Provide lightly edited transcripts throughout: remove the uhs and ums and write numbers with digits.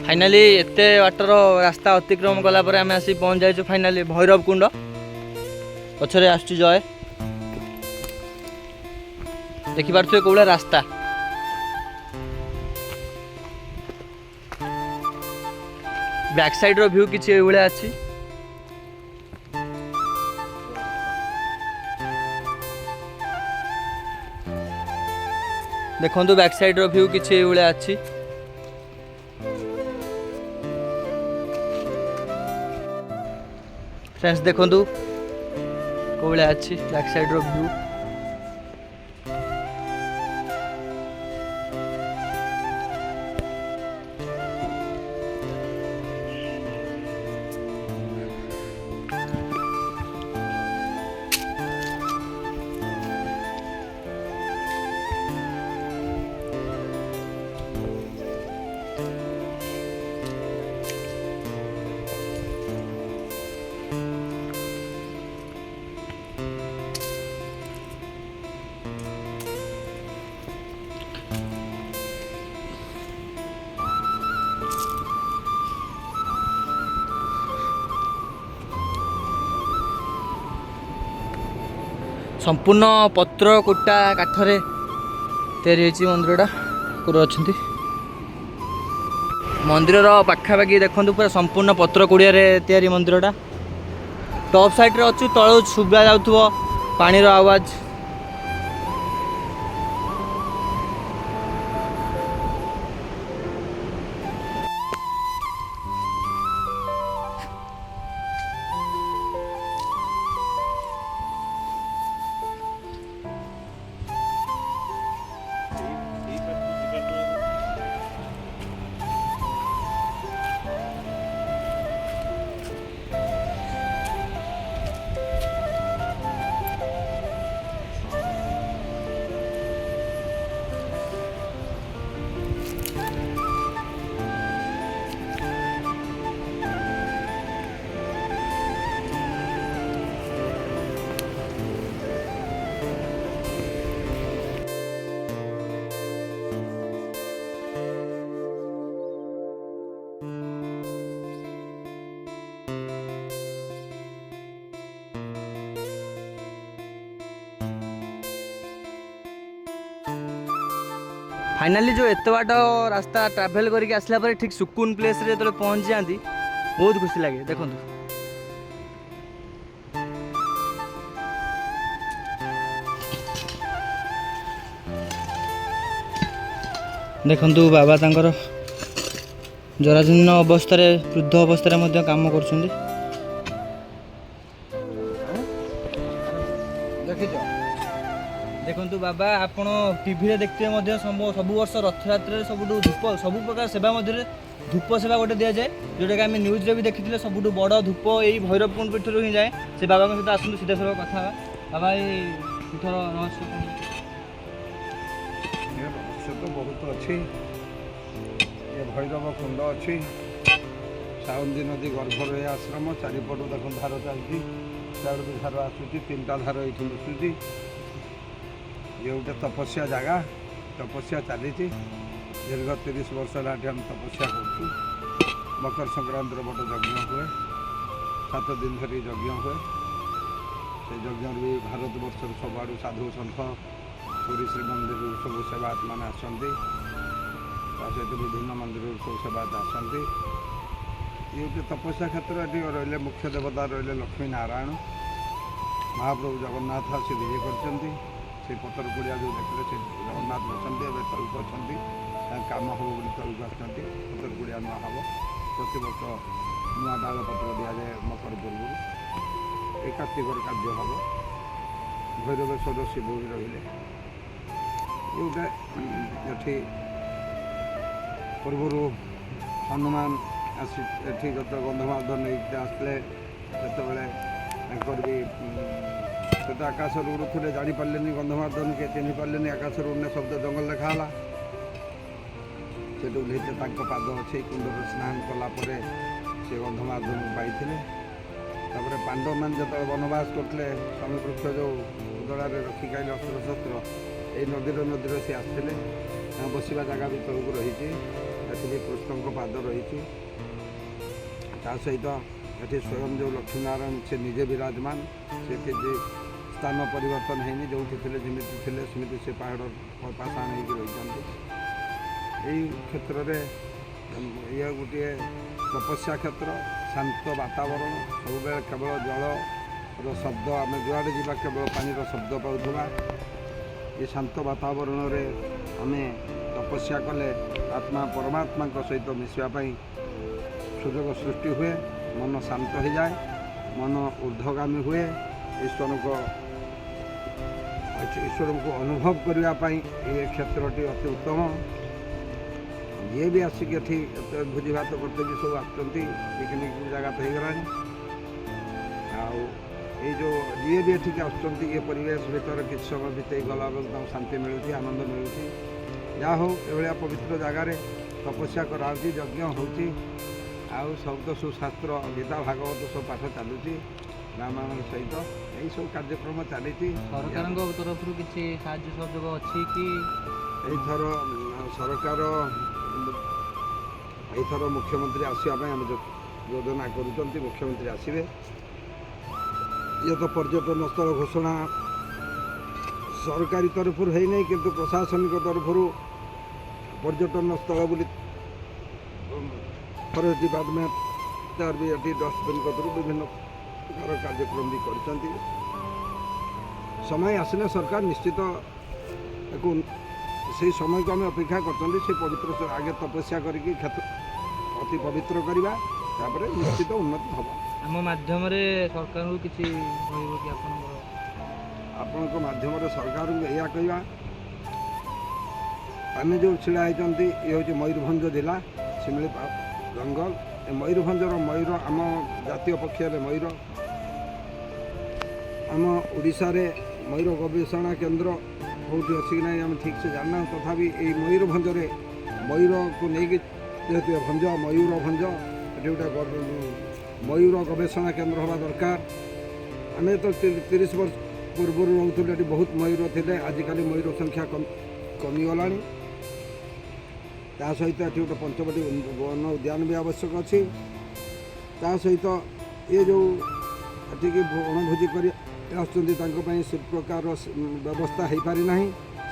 Finally एते water रास्ता अतिक्रम कला पर आम आसी पहुँच जाइए फाइनाली भैरव कुंड पछरे आसुची जय देखिपे कौड़ा रास्ता बैक साइड रो व्यू किसी भाया अच्छी देखो बैक साइड रो व्यू किसी भाया अच्छी फ्रेंड्स देखो कौ भाया अच्छी बैक साइड रो व्यू संपूर्ण पत्र कुटा काठरे तैयारी होती मंदिरटा कुर अच्छा मंदिर पाखापाखि देखो पूरा संपूर्ण पत्र कुड़िया तैयारी मंदिरटा टॉप साइड रे अच्छी तलू शुभा जाउथबो पानी रो आवाज फाइनाली जो एत बाट रास्ता ट्रैवल करके आसला पर ठीक सुकून प्लेस रे जो पहुँच जाती बहुत खुशी लगे देखो देखु बाबा तांकर जराजीर्ण अवस्था वृद्ध अवस्था काम कर देखु बाबा आपण टीवी देखते सब वर्ष रथयात्रा सब धूप सब प्रकार सेवा मध्य धूप सेवा गोटे दि जाए जोटा कि आम न्यूज रे भी देखी सब बड़ धूप यही भैरवकुंड पीठ ही जाए से बाबा सहित आसतु सीधा सड़क कथा बाबा ये पीठर रहस्य तो बहुत अच्छी ये भैरव कुंड अच्छी साउंदी नदी गर्भर आश्रम चारिपट देख धार चलती चारोटी धार आसूँ 3टा धार ये दिशुची ये गोटे तपस्या जगह तपस्या चली दीर्घ 30 वर्ष है हम तपस्या कर मकर संक्रांति बड़ यज्ञ हुए 7 दिन धरी यज्ञ हुए से यज्ञ भी भारत वर्ष सब आड़ साधु सन्थ पुरी श्रीमंदिर सब सेवायत मैंने आसती सहित विभिन्न मंदिर सब सेवायत आसती ये गोटे तपस्या क्षेत्र ये रही मुख्य देवता रही लक्ष्मी नारायण महाप्रभु जगन्नाथ आसी विजय कर पतर कुड़िया जो देखते से जगन्नाथ बसंती ए तलक अच्छा कम हम बोली तलक आसती पतर कुड़िया नुआ हम प्रत वर्ष नुआ डाल पत्र दि जाए मकर पूर्व ये कार्तिक कार्य हम भैरवेश्वर शिव भी रही ये गोटे पूर्वर हनुमान आसी एठी गत गंधमार्धन नहीं आसले भी से आकाश उड़ूले जापारे गंधमार्धन किए चिन्ह पारे आकाश उड़ने शब्द जंगल देखाला से ओह्लैते पाद अच्छे कुंड स्नान कलापर से गंधमार्धन पाई पांडव मान जो वनवास करते स्वामी वृक्ष जो उदलार रखी खाइले अस्त्र शस्त्र ये नदीर सी आसते बसवा जगह भी तौक रही श्री कृष्ण पाद रही सहित ये स्वयं जो लक्ष्मीनारायण से निजे विराजमान से किसी स्थान परिवर्तन है जो जमी थे सेमती से पहाड़ पाषाण होती यही क्षेत्र में ये गोटे तपस्या क्षेत्र शांत वातावरण सब केवल जल शब्द आम जुआड़े जा केवल पानी शब्द पाऊा ये शांत वातावरण आम तपस्या कले आत्मा परमात्मा सहित मिसापी सुजोग सृष्टि हुए मन शांत हो जाए मन ऊर्ध्वगामी हुए ईश्वर को अनुभव करने ये क्षेत्रटी अति उत्तम ये भी आसिक भोजी भात करते भी सब आसुँच पिकनिक जगह तो होगला ये जो जी भी एठिक आसुँच ये परिवेश भर कि समय बीते गला बेलू शांति मिलूँ आनंद मिलूँ जहाँ हो ये पवित्र जगार तपस्या कराऊँच यज्ञ होती आउ सब तो सुशास्त्र गीता भागवत सब पाठ चलुची रामायण सहित यही सब कार्यक्रम चली सरकार तरफ किसी साहाय्य सहयोग अच्छी कि एथर सरकार एथर मुख्यमंत्री आसवाई आम योजना करुँच मुख्यमंत्री आसवे ये तो पर्यटन स्थल घोषणा सरकारी तरफ है नहीं किंतु प्रशासनिक तरफ पर्यटन स्थल बोली फरेस्ट डिपार्टमेंट तार भी ये डस्टबिन कतरू विभिन्न प्रकार कार्यक्रम भी कर समय आसने सरकार निश्चित से समय को आम अपेक्षा कर पवित्र आगे तपस्या करके अति पवित्र करवा निश्चित उन्नति हम आम माध्यम सरकार किसी आपण माध्यम सरकार को यह कहवा आम जो छिड़ा होती ये हूँ मयूरभंज जिला शिमिली जंगल मयूरभंजर मयूर आम जातीय पक्ष मयूर आम ओडिशा रे मयूर गवेषणा केन्द्र कौटी अच्छी ना आम ठीक से जानना तथापि ये मयूरभंज मयूर को लेकिन जेहतु भंज मयूर भंज ये गोटे मयूर गवेषणा केन्द्र हवा दरकार आम तो 30 वर्ष पूर्व रोते ये बहुत मयूर थे आजिकल मयूर संख्या कमीगला ता सहित ये गोटे पंचवटी वन उद्यान भी आवश्यक अच्छी ता सहित ये जो ये वनभोजी कर से प्रकार व्यवस्था हो पारि ना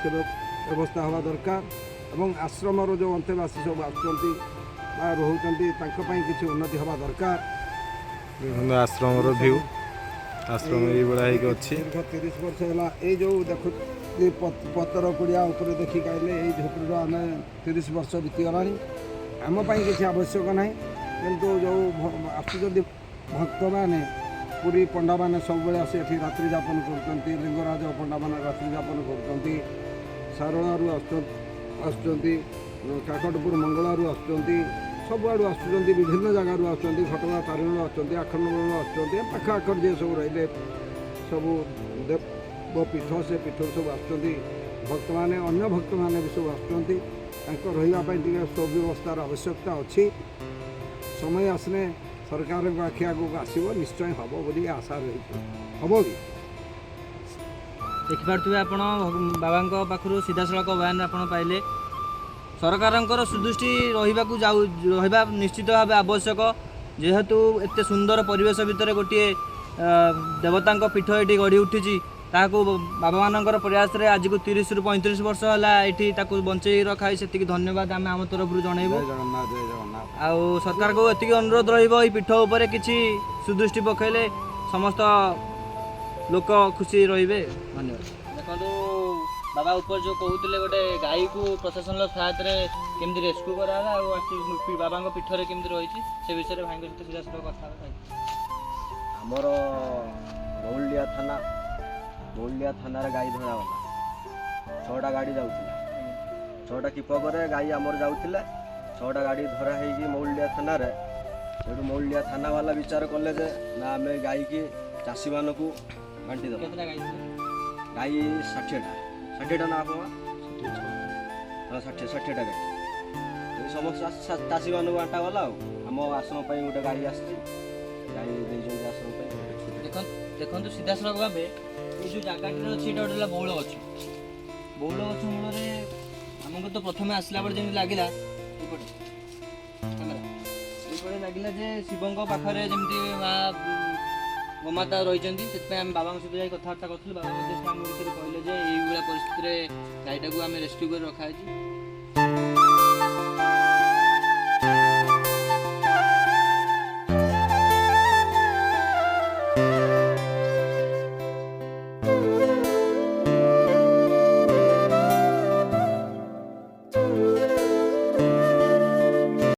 से व्यवस्था हवा दरकार एवं आश्रमर जो अंतेवासी सब रोचती किसी उन्नति हवा दरकार विभिन्न आश्रम व्यू आश्रम ये अच्छी 30 वर्ष है ये जो देखो ये पतर कुड़िया उपर देखिक आइले ये झोपड़ी आम 30 वर्ष बीतीगला आमपाई किसी आवश्यक ना किंतु जो आसुँच भक्त मैंने पूरी पंडा मैंने सब बेले आसी एठी रात्रि जापन कर लिंगराज पंडा मैंने रात्रि जापन कर सारणु आसुँच काकटपुर मंगलू आसुँच सबुआड़ आसुँच विभिन्न जगार आसुँच घटगाँ तारिणी आसुँच आखंडमंडल आसुँच पाख आखर जी सब रही सब देवपीठ से पीठ सब आसुँच भक्त मैंने अन्य भक्त मैंने भी सब आसुँच रही सुव्यवस्थार आवश्यकता अच्छी समय आसने सरकार को आखि आगे आसो निश्चय हम बोली आशा रही हम भी देखिपे आप बाबा पाखु सीधा सड़क बयान आप पाइले सरकार सुदृष्टि रहा निश्चित भाव आवश्यक जेहेतु एत सुंदर परिवेश भितर गोटे देवता पीठ ये गढ़ी उठी ताकू बाबा मान प्रयास आज को 30 ରୁ 35 वर्ष है ये बंचे रखाई से धन्यवाद आम आम तरफ जनइबू आउ सरकार को ये अनुरोध रहीठ उपर किसी सुदृष्टि पकड़े समस्त लोक खुशी रे धन्यवाद देखो बाबा ऊपर जो कहते गोटे गाई को प्रशासन सहायता केमती रेस्क्यू कराला बाबा पीठर केमती रही से विषय भाई सहित सीधा सीधा कथा आमर मौलिया थाना गाई धरा गला 6टा गाड़ी जाऊला 6टा किपकरे गाई आमर जाऊला 6टा गाड़ी धरा है मौलिया थाना से मौलिया थाना वाला विचार कले ना आम गाई की चाषी मान को बांटी दे गाई 60टा ना आप हाँ 60टा गाई समस्त चाषी मान बांटा गला आम आश्रम गोटे गाई आश्रम देखो सीधा सड़क भाव ये जो जगह अच्छी गोटे बौल गछ मूल आमको तो प्रथम आसला जमी लगे ଲାଗିଲା ଯେ ଶିବଙ୍କ ପାଖରେ ଯେମିତି ମା ଗୋମାତା ରହିଛନ୍ତି, ସେଥିପାଇଁ ଆମେ ବାବାଙ୍କ ସହିତ ଯାଇ କଥାବାର୍ତ୍ତା କରୁଥିଲୁ। ବାବା ମଧ୍ୟ ସେ ଆମ ବିଷୟରେ କହିଲେ ଯେ ଏଇଭଳିଆ ପରିସ୍ଥିତିରେ ଗାଈଟାକୁ ଆମେ ରେସ୍କ୍ୟୁ କରି ରଖାହେଇଛି।